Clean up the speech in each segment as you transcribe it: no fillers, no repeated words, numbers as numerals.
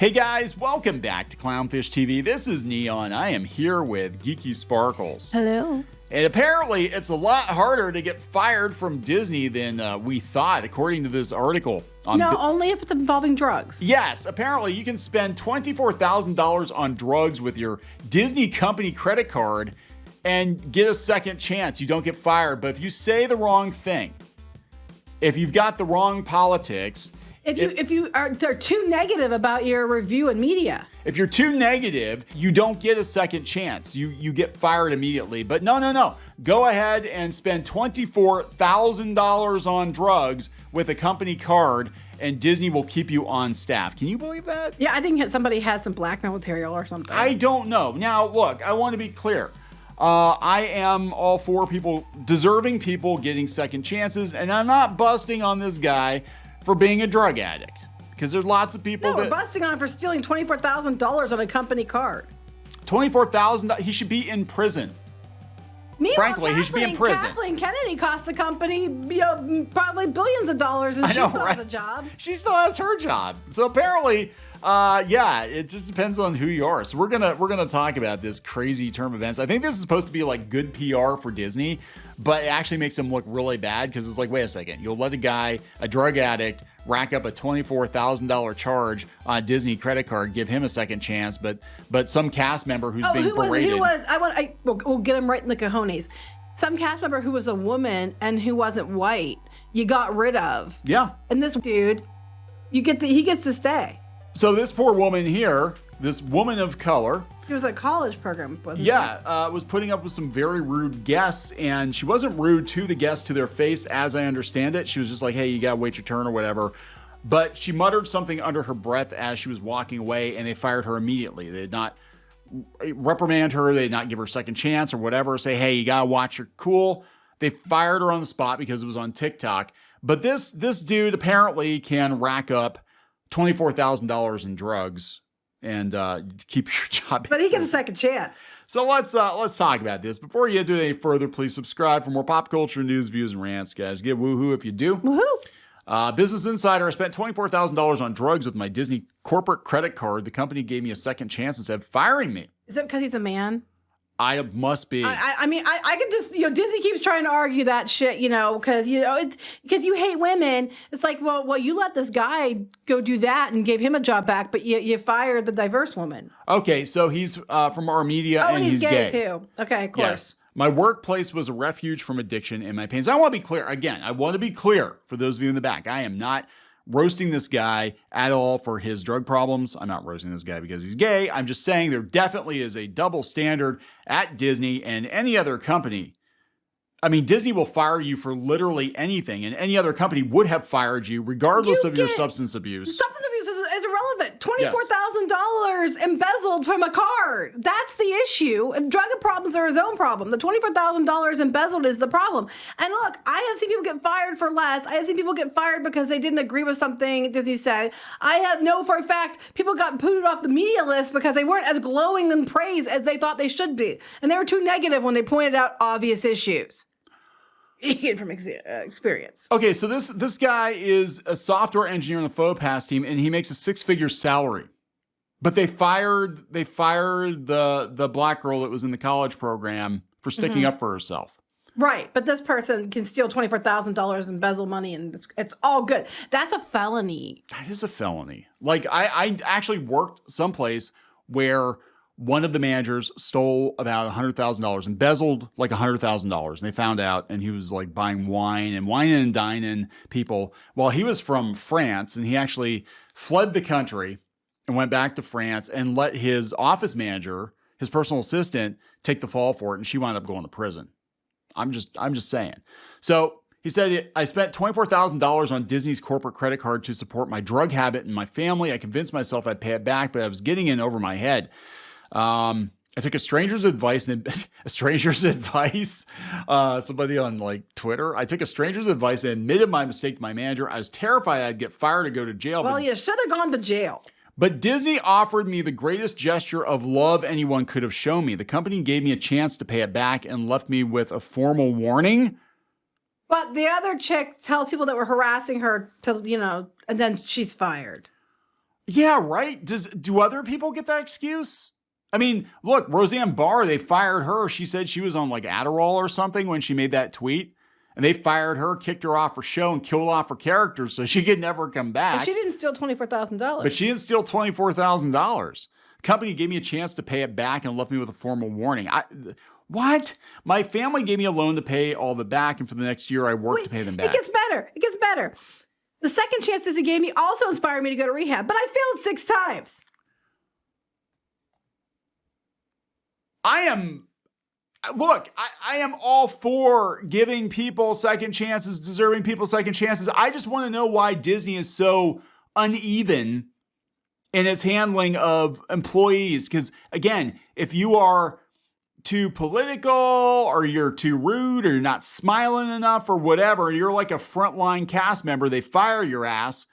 Hey guys, welcome back to Clownfish TV. This is Kneon. I am here with Geeky Sparkles. Hello. And apparently, it's a lot harder to get fired from Disney than we thought, according to this article. No, only if it's involving drugs. Yes, apparently you can spend $24,000 on drugs with your Disney company credit card and get a second chance. You don't get fired. But if you say the wrong thing, if you've got the wrong politics, If you are they're too negative about your review in media. if you're too negative, you don't get a second chance. You get fired immediately. But no. Go ahead and spend $24,000 on drugs with a company card and Disney will keep you on staff. Can you believe that? Yeah, I think somebody has some blackmail material or something. I don't know. Now, look, I want to be clear. I am all for deserving people getting second chances, and I'm not busting on this guy for being a drug addict, because there's lots of people we're busting on him for stealing $24,000 on a company card. $24,000. He should be in prison. Meanwhile, Frankly, he should be in prison. Kathleen Kennedy cost the company, probably billions of dollars, and she still has a job. She still has her job. So apparently, yeah, it just depends on who you are. So we're gonna talk about this crazy term events. I think this is supposed to be like good PR for Disney, but it actually makes them look really bad because it's like, wait a second, you'll let a drug addict, rack up a $24,000 charge on a Disney credit card, give him a second chance, but some cast member who's being berated. We'll get him right in the cojones. Some cast member who was a woman and who wasn't white, you got rid of. Yeah. And this dude, he gets to stay. So this poor woman here, this woman of color. It was a college program, wasn't it? Yeah, was putting up with some very rude guests, and she wasn't rude to the guests to their face, as I understand it. She was just like, hey, you gotta wait your turn or whatever. But she muttered something under her breath as she was walking away, and they fired her immediately. They did not reprimand her. They did not give her a second chance or whatever. Say, hey, you gotta watch your cool. They fired her on the spot because it was on TikTok. But this dude apparently can rack up $24,000 in drugs and keep your job. But he gets a second chance. So let's talk about this. Before you do any further, please subscribe for more pop culture news, views, and rants, guys. Give woohoo if you do. Woohoo! Business Insider, I spent $24,000 on drugs with my Disney corporate credit card. The company gave me a second chance instead of firing me. Is it because he's a man? I must be. I mean, I could just, Disney keeps trying to argue that shit, because you hate women. It's like, well, you let this guy go do that and gave him a job back, but you fired the diverse woman. Okay, so he's from our media and he's gay too. Okay, of course. Yes. My workplace was a refuge from addiction and my pains. I want to be clear. Again, I want to be clear for those of you in the back. I am not roasting this guy at all for his drug problems. I'm not roasting this guy because he's gay. I'm just saying there definitely is a double standard at Disney and any other company. I mean, Disney will fire you for literally anything, and any other company would have fired you regardless of your substance abuse. Substance abuse is irrelevant. $24,000 embezzled from a card. That's the issue. And drug problems are his own problem. The $24,000 embezzled is the problem. And look, I have seen people get fired for less. I have seen people get fired because they didn't agree with something Disney said. I have know for a fact people got booted off the media list because they weren't as glowing in praise as they thought they should be. And they were too negative when they pointed out obvious issues. From experience. Okay, so this guy is a software engineer in the PhotoPass team, and he makes a six-figure salary. But they fired the black girl that was in the college program for sticking up for herself. Right, but this person can steal $24,000 embezzle money, and it's all good. That's a felony. That is a felony. Like I actually worked someplace where one of the managers stole about $100,000, embezzled like $100,000. And they found out, and he was like buying wine and dining people. Well, he was from France, and he actually fled the country and went back to France and let his office manager, his personal assistant, take the fall for it. And she wound up going to prison. I'm just saying. So he said, I spent $24,000 on Disney's corporate credit card to support my drug habit and my family. I convinced myself I'd pay it back, but I was getting in over my head. I took a stranger's advice somebody on like Twitter. I took a stranger's advice and admitted my mistake to my manager. I was terrified I'd get fired or go to jail. Well, you should have gone to jail. But Disney offered me the greatest gesture of love anyone could have shown me. The company gave me a chance to pay it back and left me with a formal warning. But the other chick tells people that were harassing her to, and then she's fired. Yeah, right. Do other people get that excuse? I mean, look, Roseanne Barr, they fired her. She said she was on like Adderall or something when she made that tweet. And they fired her, kicked her off her show, and killed off her character so she could never come back. But she didn't steal $24,000. But she didn't steal $24,000. The company gave me a chance to pay it back and left me with a formal warning. What? My family gave me a loan to pay all of it back, and for the next year, I worked to pay them back. It gets better. It gets better. The second chances he gave me also inspired me to go to rehab, but I failed 6 times. I am all for giving people second chances, deserving people second chances. I just want to know why Disney is so uneven in its handling of employees. Because again, if you are too political or you're too rude or you're not smiling enough or whatever, you're like a frontline cast member, they fire your ass,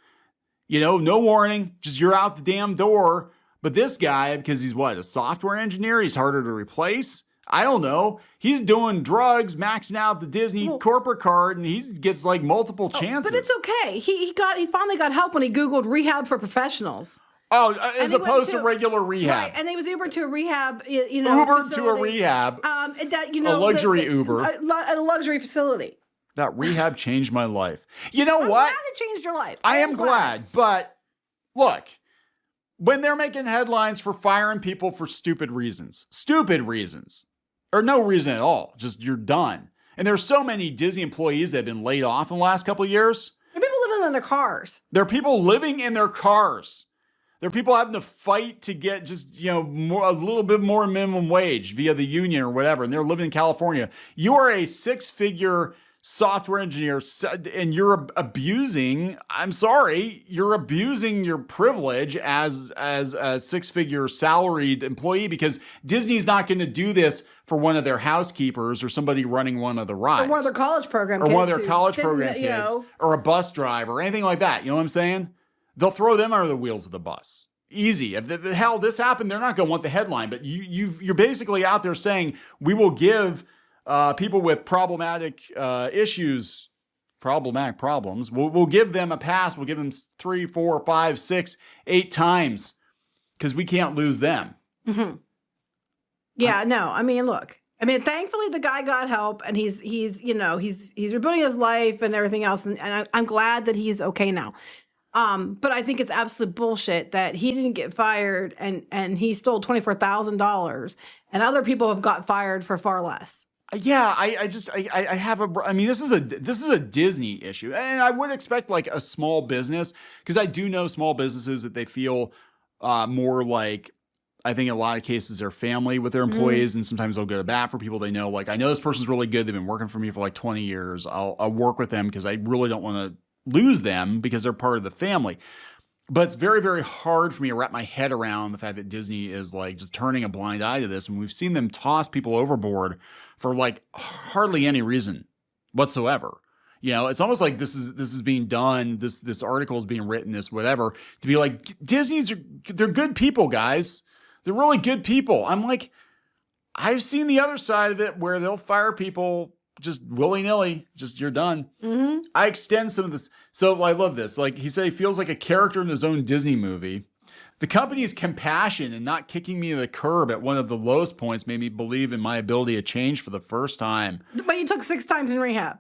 no warning, just you're out the damn door. But this guy, because he's a software engineer, he's harder to replace. I don't know. He's doing drugs, maxing out the Disney corporate card, and he gets like multiple chances. But it's okay. He finally got help when he Googled rehab for professionals. Oh, as opposed to regular rehab. Right, and he was Ubered to a rehab, Ubered facility, to a rehab. A luxury Uber. At a luxury facility. That rehab changed my life. You know I'm what? glad it changed your life. I am glad. But look, when they're making headlines for firing people for stupid reasons, or no reason at all, just you're done. And there's so many Disney employees that have been laid off in the last couple of years. There are people living in their cars. There are people living in their cars. There are people having to fight to get just, a little bit more minimum wage via the union or whatever. And they're living in California. You are a 6-figure software engineer and you're abusing your privilege as a 6-figure salaried employee, because Disney's not going to do this for one of their housekeepers or somebody running one of the rides. Or one of their college program kids. Or one of their college program kids. Or a bus driver or anything like that. You know what I'm saying? They'll throw them under the wheels of the bus. Easy. If the hell this happened, they're not going to want the headline. But you're basically out there saying, we will give people with problematic issues, problematic problems, we'll give them a pass. We'll give them 3, 4, 5, 6, 8 times because we can't lose them. Mm-hmm. Yeah, no. I mean, look. I mean, thankfully the guy got help, and he's rebuilding his life and everything else, and I'm glad that he's okay now. But I think it's absolute bullshit that he didn't get fired and he stole $24,000, and other people have got fired for far less. Yeah, I mean, this is a Disney issue, and I would expect like a small business, because I do know small businesses that they feel more like, I think in a lot of cases they're family with their employees, and sometimes they'll go to bat for people they know. Like, I know this person's really good. They've been working for me for like 20 years. I'll work with them because I really don't want to lose them because they're part of the family. But it's very, very hard for me to wrap my head around the fact that Disney is like just turning a blind eye to this. And we've seen them toss people overboard for like hardly any reason whatsoever. It's almost like this is being done. This article is being written, this whatever, to be like, they're good people, guys. They're really good people. I'm like, I've seen the other side of it where they'll fire people just willy-nilly, just you're done. Mm-hmm. I extend some of this. So I love this. Like he said, he feels like a character in his own Disney movie. The company's compassion and not kicking me to the curb at one of the lowest points made me believe in my ability to change for the first time. But you took 6 times in rehab.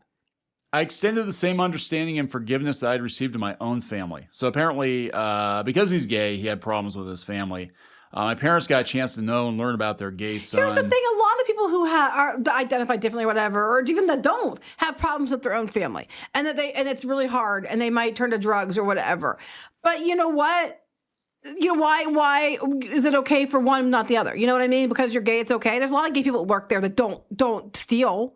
I extended the same understanding and forgiveness that I'd received in my own family. So apparently, because he's gay, he had problems with his family. My parents got a chance to know and learn about their gay son. Here's the thing. A lot of people who are identified differently or whatever, or even that don't, have problems with their own family. And it's really hard, and they might turn to drugs or whatever. But you know what? Why is it okay for one, not the other? You know what I mean? Because you're gay, it's okay. There's a lot of gay people that work there that don't steal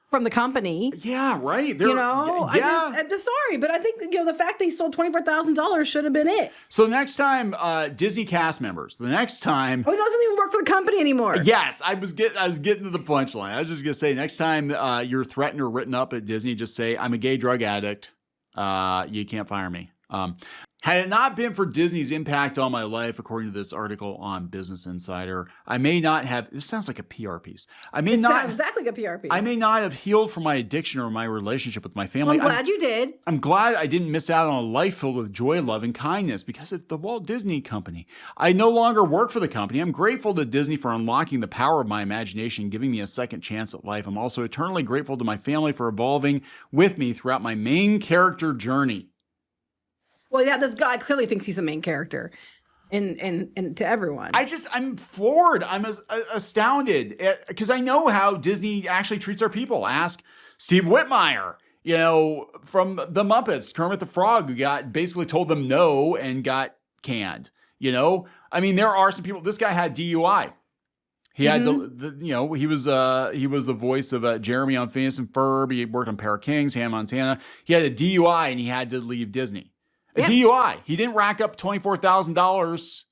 from the company. Yeah, right. I'm just sorry, but I think the fact that he stole $24,000 should have been it. So next time, Disney cast members. The next time, he doesn't even work for the company anymore. Yes, I was getting to the punchline. I was just gonna say, next time you're threatened or written up at Disney, just say, "I'm a gay drug addict. You can't fire me. Had it not been for Disney's impact on my life, according to this article on Business Insider, I may not have. This sounds like a PR piece. Sounds exactly like a PR piece. I may not have healed from my addiction or my relationship with my family. Well, I'm glad you did. I'm glad I didn't miss out on a life filled with joy, love, and kindness because it's the Walt Disney Company. I no longer work for the company. I'm grateful to Disney for unlocking the power of my imagination, giving me a second chance at life. I'm also eternally grateful to my family for evolving with me throughout my main character journey. Well, yeah, this guy clearly thinks he's the main character, and to everyone. I'm floored. I'm astounded because I know how Disney actually treats our people. Ask Steve Whitmire, from the Muppets, Kermit the Frog, who basically told them no and got canned. I mean, there are some people. This guy had DUI. He had he was the voice of Jeremy on Phineas and Ferb. He worked on Pair of Kings, Hannah Montana. He had a DUI and he had to leave Disney. DUI. He didn't rack up $24,000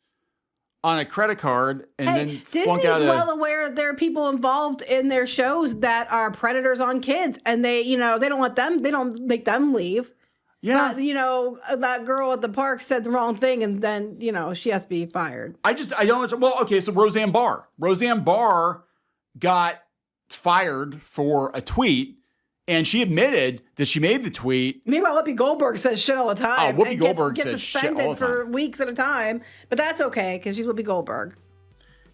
on a credit card and then flunk out. Disney's well aware there are people involved in their shows that are predators on kids, and they don't make them leave. Yeah. But, that girl at the park said the wrong thing, and then she has to be fired. I don't. Well, okay. So Roseanne Barr got fired for a tweet. And she admitted that she made the tweet. Meanwhile, Whoopi Goldberg says shit all the time. Oh, Whoopi Goldberg says shit all the time. Gets suspended for weeks at a time. But that's okay, because she's Whoopi Goldberg.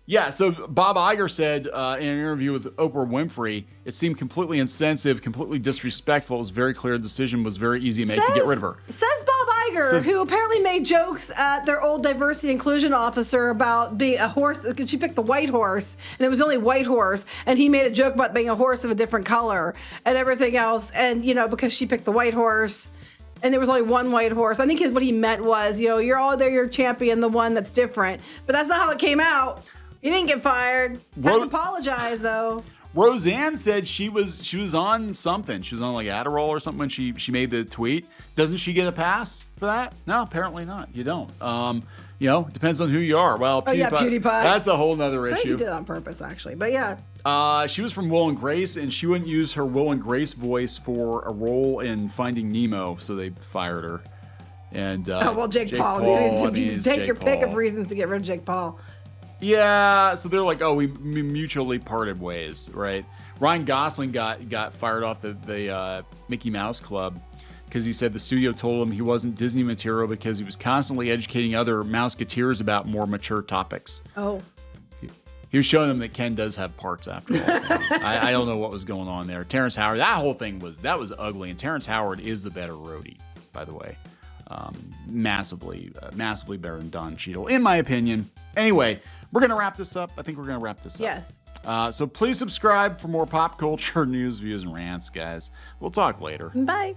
Yeah, so Bob Iger said in an interview with Oprah Winfrey, it seemed completely insensitive, completely disrespectful. It was very clear the decision was very easy to make to get rid of her. Says Bob Iger, who apparently made jokes at their old diversity inclusion officer about being a horse. She picked the white horse, and it was only white horse. And he made a joke about being a horse of a different color and everything else. And, because she picked the white horse. And there was only one white horse. I think what he meant was, you're all there, you're champion, the one that's different. But that's not how it came out. He didn't get fired. Had to apologize, though. Roseanne said she was on something. She was on like Adderall or something when she made the tweet. Doesn't she get a pass for that? No, apparently not. You don't. It depends on who you are. Well, PewDiePie. That's a whole nother issue. I think he did it on purpose, actually. But yeah. She was from Will and Grace, and she wouldn't use her Will and Grace voice for a role in Finding Nemo, so they fired her. And Jake Paul. Take your pick of reasons to get rid of Jake Paul. Yeah, so they're like, we mutually parted ways, right? Ryan Gosling got fired off the Mickey Mouse Club because he said the studio told him he wasn't Disney material because he was constantly educating other Mouseketeers about more mature topics. Oh. He was showing them that Ken does have parts after all. I don't know what was going on there. Terrence Howard, that whole thing was ugly, and Terrence Howard is the better roadie, by the way. Massively better than Don Cheadle, in my opinion. Anyway, we're going to wrap this up. I think we're going to wrap this up. Yes. So please subscribe for more pop culture news, views, and rants, guys. We'll talk later. Bye.